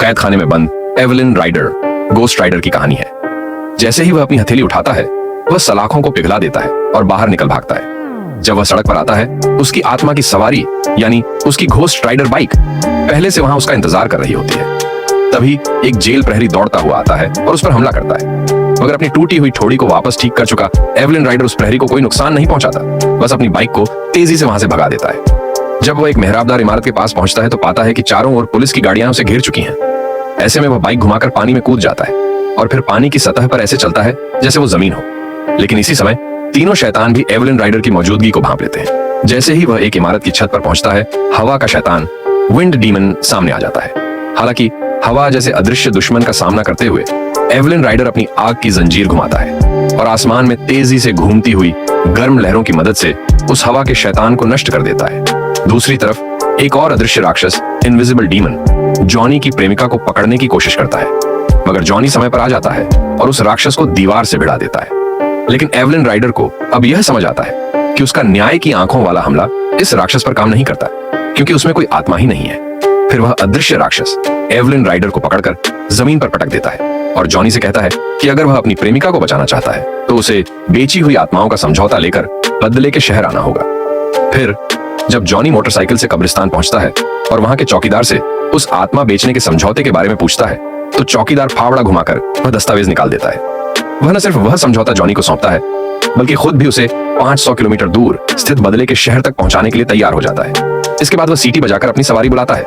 कैद खाने में बंद एवलिन राइडर, गोस्ट राइडर की कहानी है। जैसे ही वह अपनी हथेली उठाता है, वह सलाखों को पिघला देता है और बाहर निकल भागता है। जब वह सड़क पर आता है, उसकी आत्मा की सवारी यानी उसकी घोस्ट राइडर बाइक पहले से वहां उसका इंतजार कर रही होती है। तभी एक जेल प्रहरी दौड़ता हुआ आता है और उस पर हमला करता है, मगर अपनी टूटी हुई ठोड़ी को वापस ठीक कर चुका एवलिन राइडर उस प्रहरी को कोई नुकसान नहीं पहुंचाता, बस अपनी बाइक को तेजी से वहां से भगा देता है। जब वह एक मेहराबदार इमारत के पास पहुंचता है तो पाता है कि चारों ओर पुलिस की गाड़ियां उसे घेर चुकी हैं। ऐसे में वह बाइक घुमाकर पानी में कूद जाता है और फिर पानी की सतह पर ऐसे चलता है जैसे वो जमीन हो। लेकिन इसी समय तीनों शैतान भी एवलिन राइडर की मौजूदगी को भांप लेते हैं। जैसे ही वह एक इमारत की छत पर पहुंचता है, हवा का शैतान विंड डीमन सामने आ जाता है। हालांकि हवा जैसे अदृश्य दुश्मन का सामना करते हुए एवलिन राइडर अपनी आग की जंजीर घुमाता है और आसमान में तेजी से घूमती हुई गर्म लहरों की मदद से उस हवा के शैतान को नष्ट कर देता है। दूसरी तरफ एक और अदृश्य राक्षस इनविजिबल डीमन जॉनी की प्रेमिका को पकड़ने की कोशिश करता है, मगर जॉनी समय पर आ जाता है और उस राक्षस को दीवार से भिड़ा देता है। लेकिन एवलिन राइडर को अब यह समझ आता है कि उसका न्याय की आंखों वाला हमला इस राक्षस पर काम नहीं करता, क्योंकि उसमें कोई आत्मा ही नहीं है। फिर वह अदृश्य राक्षस एवलिन राइडर को पकड़कर जमीन पर पटक देता है और जॉनी से कहता है कि अगर वह अपनी प्रेमिका को बचाना चाहता है तो उसे बेची हुई आत्माओं का समझौता लेकर बदले के शहर आना होगा। फिर जब जॉनी मोटरसाइकिल से कब्रिस्तान पहुंचता है और वहां के चौकीदार से उस आत्मा बेचने के समझौते के बारे में पूछता है, तो चौकीदार फावड़ा घुमाकर वह दस्तावेज निकाल देता है। वह न सिर्फ वह समझौता जॉनी को सौंपता है, बल्कि खुद भी उसे 500 किलोमीटर दूर स्थित बदले के शहर तक पहुंचाने के लिए तैयार हो जाता है। इसके बाद वह सीटी बजाकर अपनी सवारी बुलाता है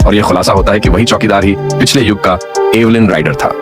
और यह खुलासा होता है कि वही चौकीदार ही पिछले युग का एवलिन राइडर था।